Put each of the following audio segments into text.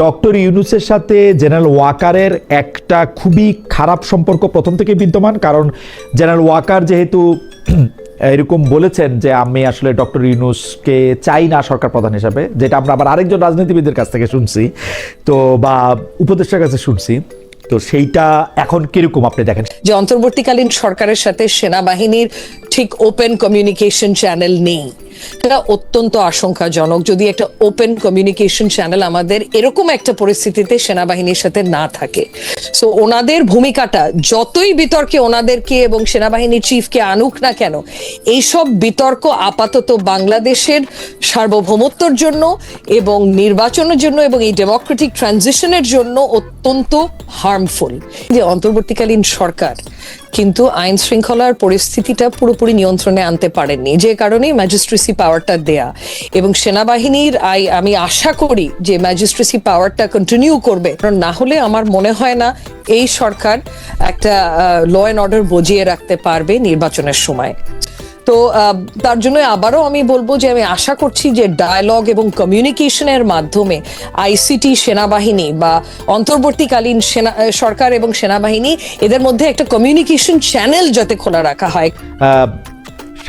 Doctor ইউনূসের সাথে general ওয়াকারের একটা খুবই খারাপ সম্পর্ক প্রথম থেকে বিদ্যমান, কারণ জেনারেল ওয়াকার যেহেতু এরকম বলেছেন যে আমি আসলে ডক্টর ইউনূসকে চাই না সরকার প্রধান হিসাবে, যেটা আমরা আবার আরেকজন রাজনীতিবিদের কাছ থেকে শুনছি, তো বা উপদেষ্টার কাছে শুনছি। তো সেইটা এখন কিরকম আপনি দেখেন যে অন্তর্বর্তীকালীন সরকারের সাথে সেনাবাহিনীর ঠিক ওপেন কমিউনিকেশন চ্যানেল নেই, এটা অত্যন্ত আশঙ্কাজনক। যদি একটা ওপেন কমিউনিকেশন চ্যানেল আমাদের এরকম একটা পরিস্থিতিতে সেনাবাহিনীর সাথে না থাকে, সো ওনাদের ভূমিকাটা যতই বিতর্কে ওনাদেরকে এবং সেনাবাহিনীর চিফকে আনুক না কেন, এইসব বিতর্ক আপাতত বাংলাদেশের সার্বভৌমত্বর জন্য এবং নির্বাচনের জন্য এবং এই ডেমোক্রেটিক ট্রানজিশনের জন্য অত্যন্ত হার্মফুল। যে অন্তর্বর্তীকালীন সরকার কিন্তু আইন শৃঙ্খলার পরিস্থিতিটা পুরোপুরি নিয়ন্ত্রণে আনতে পারেননি, যে কারণে ম্যাজিস্ট্রেসি পাওয়ারটা দেয়া, এবং সেনাবাহিনীর আমি আশা করি যে ম্যাজিস্ট্রেসি পাওয়ারটা কন্টিনিউ করবে, কারণ না হলে আমার মনে হয় না এই সরকার একটা ল অ্যান্ড অর্ডার বজিয়ে রাখতে পারবে নির্বাচনের সময়। তো তার জন্য আবারও আমি বলবো যে আমি আশা করছি যে ডায়ালগ এবং কমিউনিকেশনের মাধ্যমে আইসিটি, সেনাবাহিনী বা অন্তর্বর্তীকালীন সরকার এবং সেনাবাহিনী এদের মধ্যে একটা কমিউনিকেশন চ্যানেল যাতে খোলা রাখা হয়।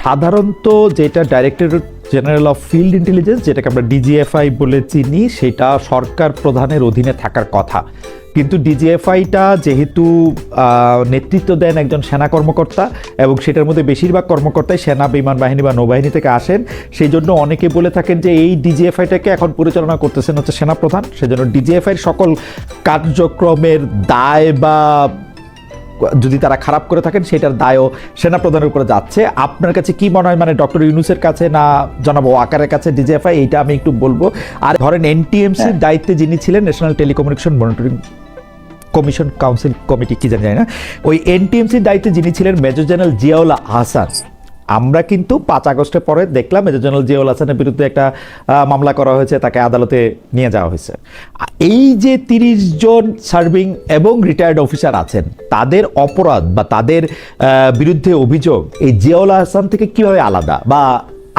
সাধারণত যেটা directorate general of field intelligence, যেটাকে আমরা ডিজিএফআই বলে চিনি, সেটা সরকার প্রধানের অধীনে থাকার কথা, কিন্তু ডিজিএফআইটা যেহেতু নেতৃত্ব দেন একজন সেনা কর্মকর্তা এবং সেটার মধ্যে বেশিরভাগ কর্মকর্তাই সেনা, বিমান বাহিনী বা নৌবাহিনী থেকে আসেন, সেই জন্য অনেকে বলে থাকেন যে এই ডিজিএফআইটাকে এখন পরিচালনা করতেছেন হচ্ছে সেনাপ্রধান। সেজন্য ডিজিএফআইয়ের সকল কার্যক্রমের দায় বা যদি তারা খারাপ করে থাকেন সেটার দায়ও সেনাপ্রধানের উপরে যাচ্ছে। আপনার কাছে কি মনে হয়, মানে ডক্টর ইউনূসের কাছে না জনাব ওয়াকারের কাছে ডিজিএফআই, এইটা আমি একটু বলবো। আর ধরেন এনটিএমসির দায়িত্বে যিনি ছিলেন, national telecommunication monitoring commission council committee কি জানি না, ওই এনটিএমসির দায়িত্বে যিনি ছিলেন মেজর জেনারেল জিয়াউল আহসান, আমরা কিন্তু 5 আগস্টের পরে দেখলাম মেজর জেনারেল জিয়াউল হাসানের বিরুদ্ধে একটা মামলা করা হয়েছে, তাকে আদালতে নিয়ে যাওয়া হয়েছে। এই যে 30 জন সার্ভিং এবং রিটায়ার্ড অফিসার আছেন, তাদের অপরাধ বা তাদের বিরুদ্ধে অভিযোগ এই জিয়াউল হাসান থেকে কিভাবে আলাদা, বা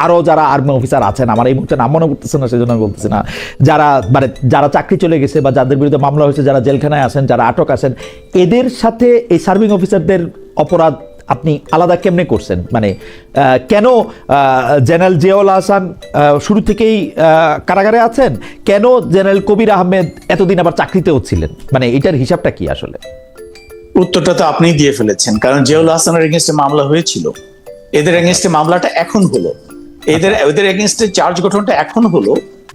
আরও যারা আর্মি অফিসার আছেন, আমার এই মুহূর্তে নাম মনে পড়তেছে না সেজন্য আমি বলতেছি না, যারা মানে যারা চাকরি চলে গেছে বা যাদের বিরুদ্ধে মামলা হয়েছে, যারা জেলখানায় আছেন, যারা আটক আছেন, এদের সাথে এই সার্ভিং অফিসারদের অপরাধ আপনি আলাদা কেমনে করছেন? মানে কেন জেনারেল জিয়াউল হাসান শুরু থেকেই কারাগারে আছেন, কেন জেনারেল কবির আহমেদ এতদিন আবার চাকরিতেও ছিলেন, মানে এটার হিসাবটা কি আসলে? উত্তরটা তো আপনিই দিয়ে ফেলেছেন, কারণ জিয়াউল হাসানের এগেইনস্টে মামলা হয়েছিল, এদের এগেইনস্টে মামলাটা এখন হলো, এদের এগেইনস্টে চার্জ গঠনটা এখন হলো।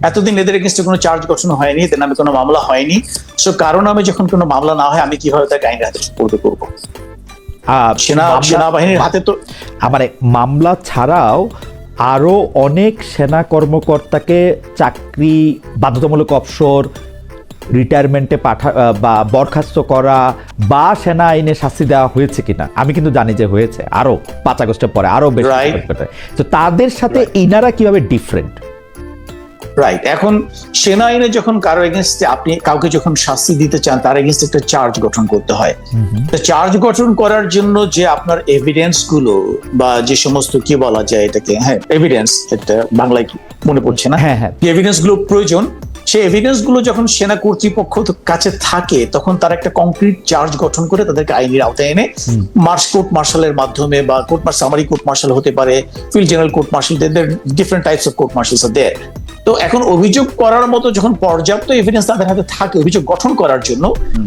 এতদিন এদের এগেইনস্টে কোনো চার্জ গঠন হয়নি, এদের নামে কোনো মামলা হয়নি। সো কারণ নামে যখন কোনো মামলা না হয়, আমি কিভাবে তাকে আইনের হাতে সুপর্দ করবো? সেনাবাহিনীর হাতে তো মানে মামলা ছাড়াও আরো অনেক সেনা কর্মকর্তাকে চাকরি বাধ্যতামূলক অবসর, রিটায়ারমেন্টে বা বরখাস্ত করা বা সেনা আইনে শাস্তি দেওয়া হয়েছে কিনা, আমি কিন্তু জানি যে হয়েছে, আরো 5 আগস্টের পরে আরো বেশি। তো তাদের সাথে ইনারা কিভাবে ডিফারেন্ট? রাইট, এখন সেনা আইনে যখন কারো এগেইনস্টে আপনি কাউকে যখন শাস্তি দিতে চান, তার এগেইনস্টে একটা চার্জ গঠন করতে হয়। চার্জ গঠন করার জন্য যে আপনার এভিডেন্স গুলো বা যে সমস্ত কি বলা যায় এটাকে, হ্যাঁ এভিডেন্স, একটা বাংলায় কি মনে পড়ছে না, হ্যাঁ এভিডেন্স গুলো প্রয়োজন, সেই এভিডেন্স গুলো যখন সেনা কর্তৃপক্ষ কাছে থাকে, তখন তার একটা কংক্রিট চার্জ গঠন করে তাদেরকে আইনের আওতায় এনে কোর্ট মার্শালের মাধ্যমে বা সামারি কোর্ট মার্শাল হতে পারে, field general court martial, different types of court martials are there. তো এখন অভিযোগ করার মতো যখন পর্যাপ্ত এভিডেন্স তাদের হাতে থাকে অভিযোগ গঠন করার জন্য,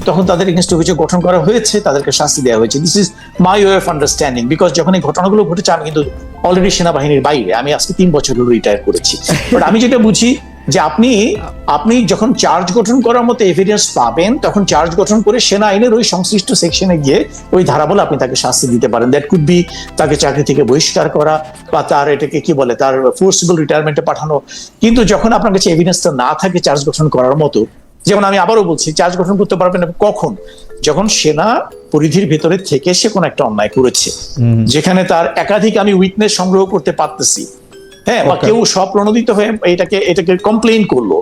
তখন তাদের এগেইনস্টে অভিযোগ গঠন করা হয়েছে, তাদেরকে শাস্তি দেওয়া হয়েছে। This is my way of understanding, because যখন এই ঘটনাগুলো ঘটেছে আমি কিন্তু অলরেডি সেনাবাহিনীর বাইরে, আমি আজকে 3 বছর হলো রিটায়ার করেছি। বাট আমি যেটা বুঝি যে আপনি যখন চার্জ গঠন করার মতো এভিডেন্স পাবেন, তখন চার্জ গঠন করে সেনা আইনের ওই সংশ্লিষ্ট সেকশনে গিয়ে ওই ধারা বলে আপনি তাকে শাস্তি দিতে পারেন। দ্যাট কুড বি তাকে চাকরি থেকে বহিষ্কার করা বা তার এটাকে কি বলে তার ফোর্সিবল রিটায়ারমেন্টে পাঠানো। কিন্তু যখন আপনার কাছে এভিডেন্সটা না থাকে চার্জ গঠন করার মতো, যেমন আমি আবারও বলছি, চার্জ গঠন করতে পারবেন কখন? যখন সেনা পরিধির ভেতরে থেকে সে কোনো একটা অন্যায় করেছে, যেখানে তার একাধিক আমি উইটনেস সংগ্রহ করতে পারতেছি, হ্যাঁ, বা কেউ স্বপ্রণোদিত হয়ে এটাকে কমপ্লেইন করলো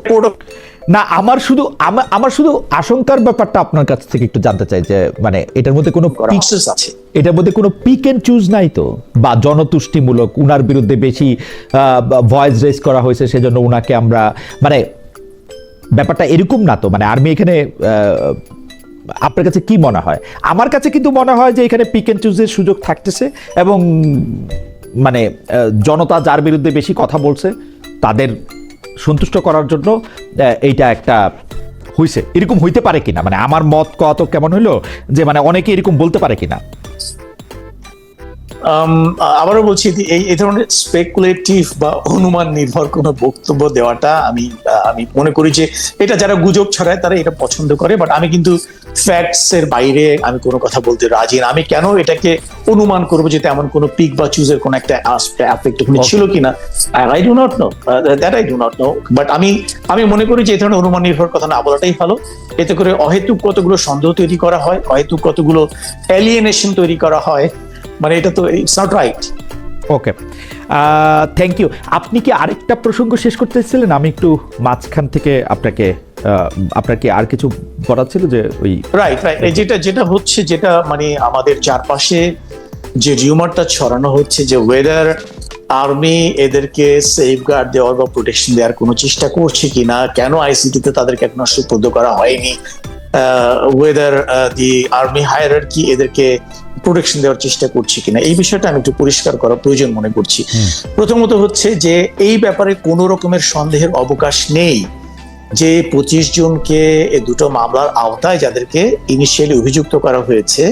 না। আমার শুধু আশঙ্কার ব্যাপারটা আপনার কাছ থেকে একটু জানতে চাই যে মানে এটার মধ্যে কোনো প্রসেস আছে, এটার মধ্যে কোনো পিক এন্ড চুজ নাই তো, বা জনতুষ্টিমূলক উনার বিরুদ্ধে বেশি ভয়েস রেজ করা হয়েছে সেজন্য উনাকে আমরা মানে ব্যাপারটা এরকম না তো, মানে আর্মি এখানে আপনার কাছে কি মনে হয়? আমার কাছে কিন্তু মনে হয় যে এখানে পিক এন্ড চুজের সুযোগ থাকতেছে, এবং মানে জনতা যার বিরুদ্ধে বেশি কথা বলছে তাদের সন্তুষ্ট করার জন্য এইটা একটা হইছে, এরকম হইতে পারে কিনা, মানে আমার মত কত কেমন হইলো যে মানে অনেকে এরকম বলতে পারে কিনা। আবারও বলছি, এই ধরনের স্পেকুলেটিভ বা অনুমান নির্ভর কোনো বক্তব্য দেওয়াটা আমি মনে করি যে এটা যারা গুজব ছড়ায় তারা এটা পছন্দ করে, বাট আমি কিন্তু ফ্যাক্টস এর বাইরে আমি কোনো কথা বলতে রাজি না। আমি কেন এটাকে অনুমান করবো যে তেমন কোনো পিক বা চুজের কোনো একটা অ্যাফেক্ট ছিল কিনা, I do not know that, I do not know. But আমি মনে করি যে এই ধরনের অনুমান নির্ভর কথা না বলাটাই ভালো। এতে করে অহেতুক কতগুলো সন্দেহ তৈরি করা হয়, অহেতুক কতগুলো এলিয়েনেশন তৈরি করা হয়, মানে এটা তো it's not right. Okay, thank you. আপনি কি আরেকটা প্রসঙ্গ শেষ করতে চাইছিলেন? আমি একটু মাঝখান থেকে আপনার কি আর কিছু বলার ছিল? যে ওই রাইট যেটা হচ্ছে, যেটা মানে আমাদের চারপাশে যে রিউমারটা ছড়ানো হচ্ছে যে ওয়েদার আর্মি এদেরকে সেফগার্ড দেওয়ার বা প্রোটেকশন দেওয়ার কোনো চেষ্টা করছে কিনা, কেন আইসিটিতে তাদেরকে এখনো সুপর্দ করা হয়নি, ওয়েদার দি আর্মি হায়ারার্কি এদেরকে প্রোটেকশন দেওয়ার চেষ্টা করছে কিনা, এই বিষয়টা আমি একটু পরিষ্কার করা প্রয়োজন মনে করছি। প্রথমত হচ্ছে যে এই ব্যাপারে কোনো রকমের সন্দেহের অবকাশ নেই যে 25 জনকে এই দুটো মামলার আওতায় যাদেরকে ইনিশিয়ালি অভিযুক্ত করা হয়েছে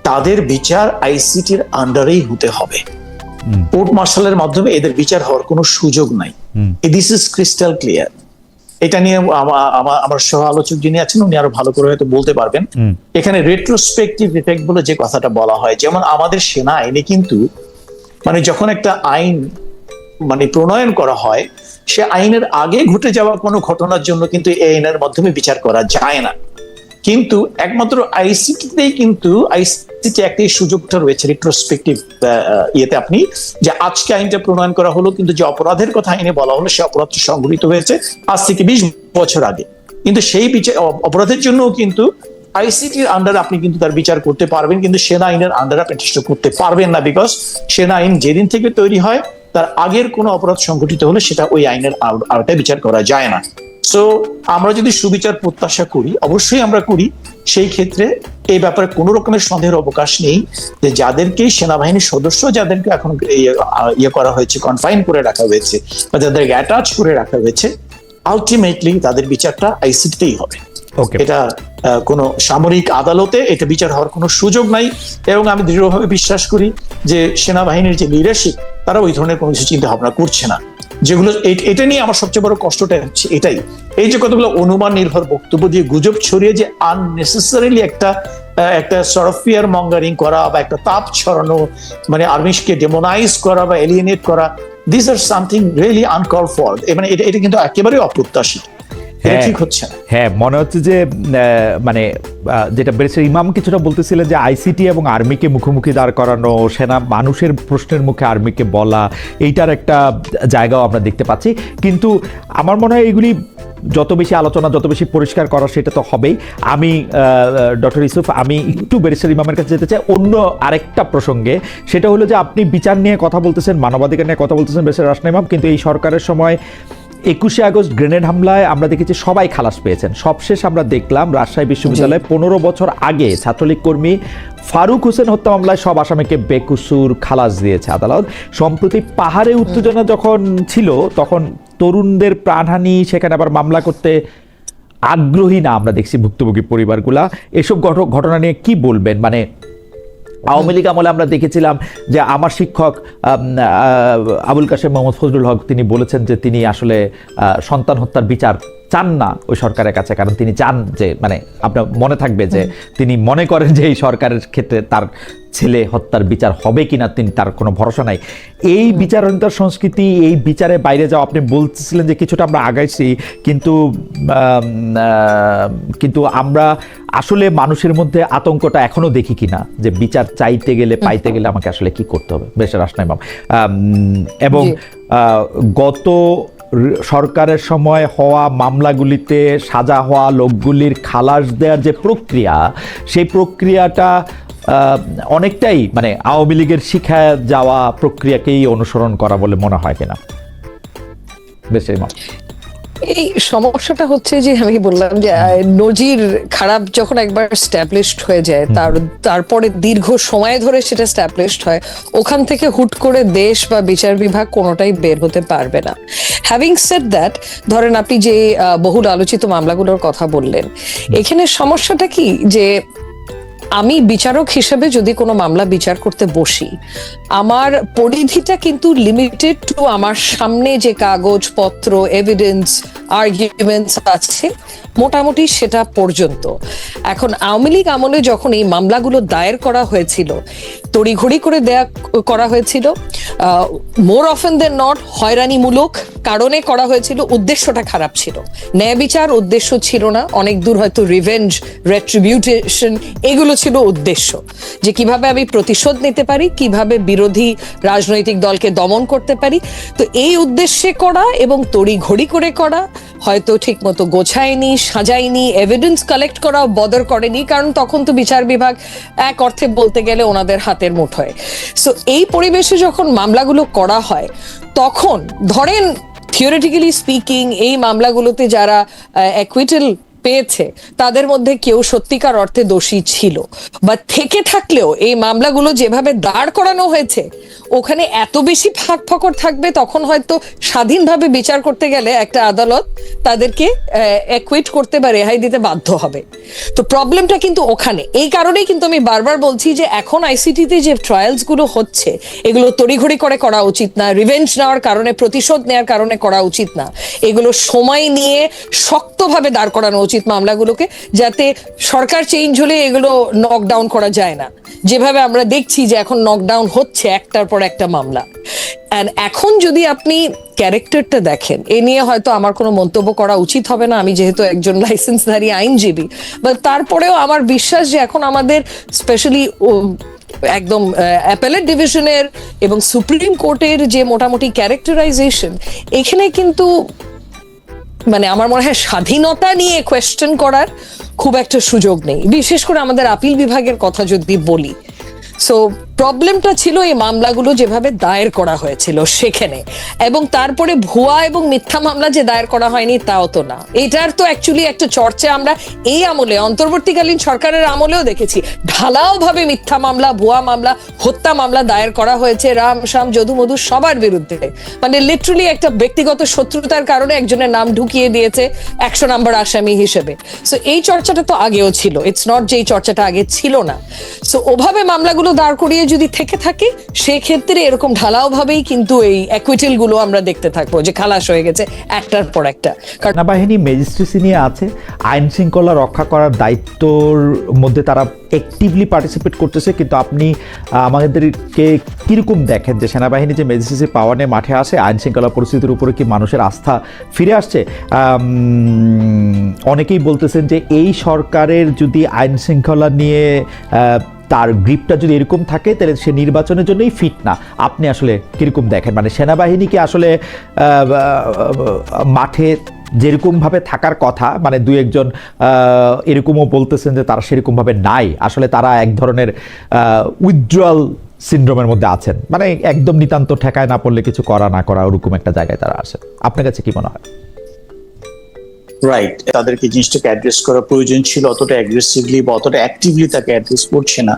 তাদের বিচার আইসিটির আন্ডারেই হতে হবে। কোর্ট মার্শালের মাধ্যমে এদের বিচার হওয়ার কোনো সুযোগ নাই। This is crystal clear. এটা নিয়ে আমার সহ আলোচক যিনি আছেন উনি আরো ভালো করে হয়তো বলতে পারবেন। এখানে রেট্রোস্পেক্টিভ ইফেক্ট বলে যে কথাটা বলা হয়, যেমন আমাদের সেনা আইনে কিন্তু মানে যখন একটা আইন মানে প্রণয়ন করা হয়, সে আইনের আগে ঘটে যাওয়া কোনো ঘটনার জন্য কিন্তু এই আইনের মাধ্যমে বিচার করা যায় না। কিন্তু একমাত্র আইসিটিতেই কিন্তু আইসিটি একটা সুযোগটা রয়েছে রেট্রোস্পেক্টিভ ইয়েতে, আপনি যে আজকে আইনটা প্রণয়ন করা হলো কিন্তু যে অপরাধের কথা আইনে বলা হলো সে অপরাধটা সংঘটিত হয়েছে আজ থেকে 20 বছর আগে, কিন্তু সেই বিচার অপরাধের জন্য কিন্তু আইসিটির আন্ডারে আপনি কিন্তু তার বিচার করতে পারবেন, কিন্তু সেনা আইনের আন্ডারে আপনি চেষ্টা করতে পারবেন না, বিকজ সেনা আইন যেদিন থেকে তৈরি হয় তার আগের কোনো অপরাধ সংঘটিত হলে সেটা ওই আইনের আওতায় বিচার করা যায় না। সো আমরা যদি সুবিচার প্রত্যাশা করি, অবশ্যই আমরা করি, সেই ক্ষেত্রে এই ব্যাপারে কোনো রকমের সন্দেহের অবকাশ নেই যে যাদেরকে সেনাবাহিনীর সদস্য যাদেরকে এখন ইয়ে করা হয়েছে, কনফাইন করে রাখা হয়েছে বা যাদেরকে অ্যাটাচ করে রাখা হয়েছে, আলটিমেটলি তাদের বিচারটা আইসিটিতেই হবে। এটা কোনো সামরিক আদালতে এটা বিচার হওয়ার কোনো সুযোগ নাই। এবং আমি দৃঢ়ভাবে বিশ্বাস করি যে সেনাবাহিনীর যে লিডারশিপ তারা ওই ধরনের কোনো কিছু চিন্তা ভাবনা করছে না। যেগুলো এটা নিয়ে আমার সবচেয়ে বড় কষ্টটা হচ্ছে এটাই, এই যে কতগুলো অনুমান নির্ভর বক্তব্য দিয়ে গুজব ছড়িয়ে যে আননেসেসারিলি একটা সর্ট অফ ফিয়ার মঙ্গারিং করা বা একটা তাপ ছড়ানো, মানে আর্মিকে ডেমোনাইজ করা বা এলিয়েনেট করা, this are something really uncalled for. মানে এটা কিন্তু একেবারে অপ্রত্যাশিত, ঠিক হচ্ছে না। হ্যাঁ, মনে হচ্ছে যে মানে যেটা ব্যারিস্টার ইমাম কিছুটা বলতেছিলেন যে আইসিটি এবং আর্মিকে মুখোমুখি দাঁড় করানো, সেনা মানুষের প্রশ্নের মুখে আর্মিকে বলা, এইটার একটা জায়গাও আমরা দেখতে পাচ্ছি। কিন্তু আমার মনে হয় এগুলি যত বেশি আলোচনা, যত বেশি পরিষ্কার করা সেটা তো হবেই। আমি ডক্টর ইউসুফ, আমি একটু ব্যারিস্টার ইমামের কাছে যেতে চাই অন্য আরেকটা প্রসঙ্গে। সেটা হলো যে আপনি বিচার নিয়ে কথা বলতেছেন, মানবাধিকার নিয়ে কথা বলতেছেন ব্যারিস্টার রাসনা ইমাম, কিন্তু এই সরকারের সময় 21শে আগস্ট গ্রেনেড হামলায় আমরা দেখেছি সবাই খালাস পেয়েছেন। সবশেষ আমরা দেখলাম রাজশাহী বিশ্ববিদ্যালয়ে 15 বছর আগে ছাত্রলীগ কর্মী ফারুক হোসেন হত্যা মামলায় সব আসামিকে বেকসুর খালাস দিয়েছে আদালত। সম্প্রতি পাহাড়ে উত্তেজনা যখন ছিল তখন তরুণদের প্রাণহানি, সেখানে আবার মামলা করতে আগ্রহী না আমরা দেখছি ভুক্তভোগী পরিবারগুলা। এসব ঘটনা নিয়ে কি বলবেন? মানে আওয়ামী লীগ আমলে আমরা দেখেছিলাম যে আমার শিক্ষক আবুল কাশেম মোহাম্মদ ফজলুল হক তিনি বলেছেন যে তিনি আসলে সন্তান হত্যার বিচার চান না ওই সরকারের কাছে, কারণ তিনি চান যে, মানে আপনার মনে থাকবে যে তিনি মনে করেন যে এই সরকারের ক্ষেত্রে তার ছেলে হত্যার বিচার হবে কিনা তিনি তার কোনো ভরসা নাই। এই বিচারহীনতার সংস্কৃতি, এই বিচারে বাইরে যাওয়া, আপনি বলতেছিলেন যে কিছুটা আমরা আগাইছি, কিন্তু আমরা আসলে মানুষের মধ্যে আতঙ্কটা এখনো দেখি কিনা যে বিচার চাইতে গেলে, পাইতে গেলে আমাকে আসলে কি করতে হবে। বেশ রাসনা ইমাম, এবং গত সরকারের সময় হওয়া মামলাগুলিতে সাজা হওয়া লোকগুলির খালাস দেওয়ার যে প্রক্রিয়া, সেই প্রক্রিয়াটা অনেকটাই মানে আওয়ামী লীগের শিখায় যাওয়া প্রক্রিয়াকেই অনুসরণ করা বলে মনে হয় কিনা? বেশ ইমাম, এই সমস্যাটা হচ্ছে যে আমি বললাম যে নজির খারাপ যখন একবার স্ট্যাবলিশড হয়ে যায় তারপরে দীর্ঘ সময় ধরে সেটা স্ট্যাবলিশড হয়, ওখান থেকে হুট করে দেশ বা বিচার বিভাগ কোনোটাই বের হতে পারবে না। হ্যাভিং সেড দ্যাট, ধরেন আপনি যে বহুল আলোচিত মামলাগুলোর কথা বললেন, এখানে সমস্যাটা কি যে আমি বিচারক হিসেবে যদি কোনো মামলা বিচার করতে বসি, আমার পরিধিটা কিন্তু লিমিটেড টু আমার সামনে যে কাগজপত্র, এভিডেন্স, আর্গুমেন্টস আছে মোটামুটি সেটা পর্যন্ত। এখন আওয়ামী লীগ আমলে যখন এই মামলাগুলো দায়ের করা হয়েছিল, তড়িঘড়ি করে করা হয়েছিল, মোর অফেন দেন নট হয়রানিমূলক কারণে করা হয়েছিল, উদ্দেশ্যটা খারাপ ছিল, ন্যায় বিচার উদ্দেশ্য ছিল না, অনেক দূর হয়তো রিভেঞ্জ, রেট্রিবিউশন এগুলো ছিল উদ্দেশ্য, যে কিভাবে আমি প্রতিশোধ নিতে পারি, কিভাবে বিরোধী রাজনৈতিক দলকে দমন করতে পারি। তো এই উদ্দেশ্যে করা এবং তড়িঘড়ি করে করা, হয়তো ঠিক মতো গোছায়নি, সাজায়নি, এভিডেন্স কালেক্ট করা বদর করেনি, কারণ তখন তো বিচার বিভাগ এক অর্থে বলতে গেলে ওনাদের হাতের মুঠোয়। সো এই পরিবেশে যখন মামলাগুলো করা হয়, তখন ধরেন থিওরিটিক্যালি স্পিকিং এই মামলাগুলোতে যারা অ্যাকুইটাল পেয়েছে তাদের মধ্যে কেউ সত্যিকার অর্থে দোষী ছিল, বা থেকে থাকলেও এই মামলাগুলো যেভাবে দাঁড় করানো হয়েছে ওখানে এত বেশি ফাঁক ফকর থাকবে, তখন হয়তো স্বাধীনভাবে বিচার করতে গেলে একটা আদালত তাদেরকে অ্যাকুইট করতে বা রেহাই দিতে বাধ্য হবে। তো প্রবলেমটা কিন্তু ওখানে। এই কারণেই কিন্তু আমি বারবার বলছি যে এখন আইসিটিতে যে ট্রায়ালস গুলো হচ্ছে এগুলো তড়িঘড়ি করে করা উচিত না, রিভেঞ্জ নেওয়ার কারণে, প্রতিশোধ নেওয়ার কারণে করা উচিত না, এগুলো সময় নিয়ে শক্তভাবে দাঁড় করানো উচিত মামলাগুলোকে, যাতে সরকার চেঞ্জ হলে এগুলো নকডাউন করা যায় না, যেভাবে আমরা দেখছি যে এখন নকডাউন হচ্ছে একটার পর একটা মামলা। এন্ড এখন যদি আপনি ক্যারেক্টারটা দেখেন, এ নিয়ে হয়তো আমার কোনো মন্তব্য করা উচিত হবে না, আমি যেহেতু একজন লাইসেন্সধারী আইনজীবী, বাট তারপরেও আমার বিশ্বাস যে এখন আমাদের স্পেশালি একদম অ্যাপেলেট ডিভিশনের এবং সুপ্রিম কোর্টের যে মোটামুটি ক্যারেক্টারাইজেশন, এখানে কিন্তু মানে আমার মনে হয় স্বাধীনতা নিয়ে কোয়েশ্চেন করার খুব একটা সুযোগ নেই, বিশেষ করে আমাদের আপিল বিভাগের কথা যদি বলি। সো প্রবলেমটা ছিল এই মামলাগুলো যেভাবে দায়ের করা হয়েছিল সেখানে, এবং তারপরে ভুয়া এবং মিথ্যা মামলা যে দায়ের করা হয়নি তাও তো না। এটার তো অ্যাকচুয়ালি একটা চর্চা আমরা এই আমলে, অন্তর্বর্তীকালীন সরকারের আমলেও দেখেছি, ঢালাও ভাবে মিথ্যা মামলা, ভুয়া মামলা, হত্যা মামলা দায়ের করা হয়েছে রাম শাম যদু মধু সবার বিরুদ্ধে। মানে লিটারালি একটা ব্যক্তিগত শত্রুতার কারণে একজনের নাম ঢুকিয়ে দিয়েছে 100 নম্বর আসামি হিসেবে। সো এই চর্চাটা তো আগেও ছিল, ইটস নট যে এই চর্চাটা আগে ছিল না। সো ওভাবে মামলাগুলো দাঁড় করিয়ে যদি থেকে থাকে, সেক্ষেত্রে এরকম ঢালাও ভাবেই কিন্তু এই অ্যাকুইটেল গুলো আমরা দেখতে থাকবো যে খালাস হয়ে গেছে একটার পর একটা। কারণ সেনাবাহিনী ম্যাজিস্ট্রেসি নিয়ে আছে, আইন শৃঙ্খলা রক্ষা করার দায়িত্বর মধ্যে তারা অ্যাক্টিভলি পার্টিসিপেট করতেছে, কিন্তু আপনি আমাদেরকে কিরকম দেখেন যে সেনাবাহিনী যে ম্যাজিস্ট্রেসি পাওয়ার নিয়ে মাঠে আসে, আইন শৃঙ্খলা পরিস্থিতির উপরে কি মানুষের আস্থা ফিরে আসছে? অনেকেই বলতেছেন যে এই সরকারের যদি আইন শৃঙ্খলা নিয়ে তার গ্রিপটা যদি এরকম থাকে তাহলে সে নির্বাচনের জন্যই ফিট না। আপনি আসলে কিরকম দেখেন? মানে সেনাবাহিনীকে আসলে মাঠে যেরকমভাবে থাকার কথা, মানে দুই একজন এরকমও বলতেছেন যে তারা সেরকমভাবে নাই, আসলে তারা এক ধরনের উইথড্রয়াল সিনড্রোমের মধ্যে আছেন, মানে একদম নিতান্ত ঠেকায় না পড়লে কিছু করা না করা ওরকম একটা জায়গায় তারা আছেন। আপনার কাছে কি মনে হয়? রাইট, তাদেরকে জিনিসটাকে অ্যাড্রেস করা প্রয়োজন ছিল, অতটা অ্যাগ্রেসিভলি বা অতটা অ্যাক্টিভলি তাকে অ্যাড্রেস করছে না।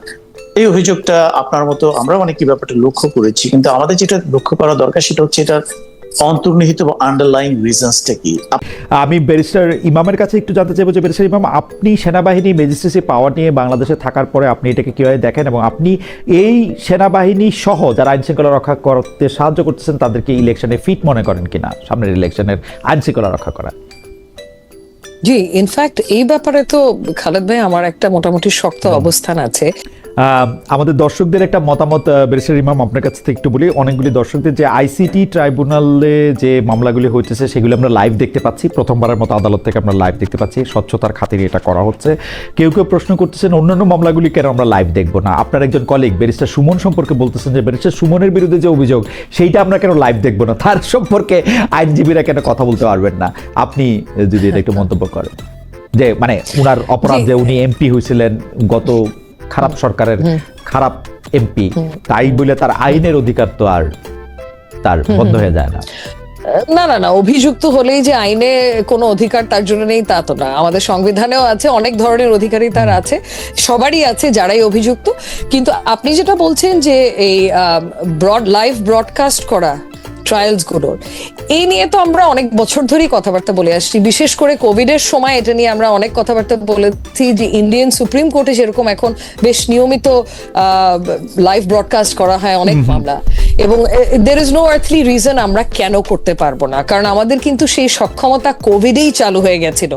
এই অভিযোগটা আপনার মতো আমরা অনেক ব্যাপারটা লক্ষ্য করেছি, কিন্তু আমাদের যেটা লক্ষ্য করা দরকার সেটা হচ্ছে এটার অন্তর্নিহিত বা আন্ডারলাইং রিজনসটা কি। আমি ব্যারিস্টার ইমামের কাছে একটু জানতে চাইবো যে ব্যারিস্টার ইমাম, আপনি সেনাবাহিনী ম্যাজিস্ট্রেসি পাওয়ার নিয়ে বাংলাদেশে থাকার পরে আপনি এটাকে কিভাবে দেখেন, এবং আপনি এই সেনাবাহিনী সহ যারা আইন শৃঙ্খলা রক্ষা করতে সাহায্য করতেছেন তাদেরকে ইলেকশনে ফিট মনে করেন কিনা, সামনের ইলেকশনের আইন শৃঙ্খলা রক্ষা করা? জি, ইনফ্যাক্ট এই ব্যাপারে তো খালেদ ভাই আমার একটা মোটামুটি শক্ত অবস্থান আছে। আমাদের দর্শকদের একটা মতামত ব্যারিস্টার ইমাম আপনার কাছ থেকে একটু বলি। অনেকগুলি দর্শকদের যে আইসিটি ট্রাইব্যুনালে যে মামলাগুলি হইতেছে সেগুলো আমরা লাইভ দেখতে পাচ্ছি, প্রথমবারের মতো আদালত থেকে আমরা লাইভ দেখতে পাচ্ছি, স্বচ্ছতার খাতিরে এটা করা হচ্ছে। কেউ কেউ প্রশ্ন করতেছেন অন্যান্য মামলাগুলি কেন আমরা লাইভ দেখবো না? আপনার একজন কলিগ ব্যারিস্টার সুমন সম্পর্কে বলতেছেন যে ব্যারিস্টার সুমনের বিরুদ্ধে যে অভিযোগ সেইটা আমরা কেন লাইভ দেখবো না, তার সম্পর্কে আইনজীবীরা কেন কথা বলতে পারবেন না? আপনি যদি এটা একটু মন্তব্য করেন যে মানে উনার অপরাধ যে উনি এমপি হয়েছিলেন গত খারাপ সরকারের খারাপ এমপি, তাই বলে তার আইনের অধিকার তো আর তার বন্ধ হয়ে যায় না। না না না, অভিযুক্ত হলেই যে আইনে কোনো অধিকার তার জন্য নেই তা তো না। আমাদের সংবিধানেও আছে, অনেক ধরনের অধিকারী তার আছে, সবারই আছে যারাই অভিযুক্ত। কিন্তু আপনি যেটা বলছেন যে এই লাইভ ব্রডকাস্ট করা ট্রায়ালস গুলোর, এই নিয়ে তো আমরা অনেক বছর ধরেই কথাবার্তা বলে আসছি। বিশেষ করে কোভিড এর সময় এটা নিয়ে আমরা অনেক কথাবার্তা বলেছি যে ইন্ডিয়ান সুপ্রিম কোর্টে যেরকম এখন বেশ নিয়মিত লাইভ ব্রডকাস্ট করা হয় অনেক মামলা, এবং there is no earthly reason আমরা কেন করতে পারবো না, কারণ আমাদের কিন্তু সেই সক্ষমতা কোভিডেই চালু হয়ে গেছিল।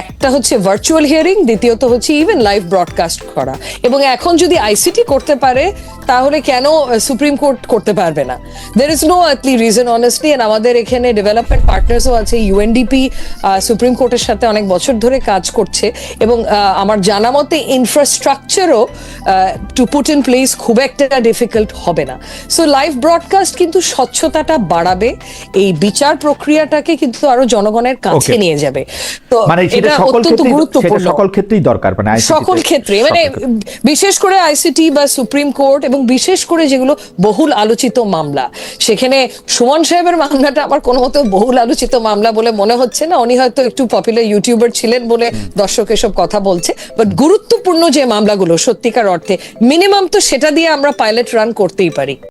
একটা হচ্ছে ভার্চুয়াল হিয়ারিং, দ্বিতীয়ত হচ্ছে ইভেন লাইভ ব্রডকাস্ট করা, এবং এখন যদি আইসিটি করতে পারে তাহলে কেন সুপ্রিম কোর্ট করতে পারবে না? There is no earthly reason honestly. And আমাদের এখানে ডেভেলপমেন্ট পার্টনার্সও আছে, ইউএনডিপি সুপ্রিম কোর্টের সাথে অনেক বছর ধরে কাজ করছে, এবং আমার জানা মতে ইনফ্রাস্ট্রাকচারও টু পুট ইন প্লেস খুব একটা ডিফিকাল্ট হবে না। সো লাইভ ব্রডকাস্ট কিন্তু স্বচ্ছতাটা বাড়াবে, এই বিচার প্রক্রিয়াটাকে কিন্তু আরো জনগণের কাছে Okay. নিয়ে যাবে। তো মানে সেটা এটা সকল অত্যন্ত ক্ষেত্রেই, সেটা গুরুত্বপূর্ণ, সকল ক্ষেত্রেই দরকার, মানে ICT তে। সকল ক্ষেত্রে, মানে বিশেষ করে আইসিটি বা সুপ্রিম কোর্ট, এবং বিশেষ করে যেগুলো বহুল আলোচিত মামলা, সেখানে সুমন সাহেবের মামলাটা আমার কোনো মতো বহুল আলোচিত মামলা বলে মনে হচ্ছে না। উনি হয়তো একটু পপুলার ইউটিউবার ছিলেন বলে দর্শক এসব কথা বলছে, বাট গুরুত্বপূর্ণ যে মামলাগুলো সত্যিকার অর্থে মিনিমাম তো সেটা দিয়ে আমরা পাইলট রান করতেই পারি।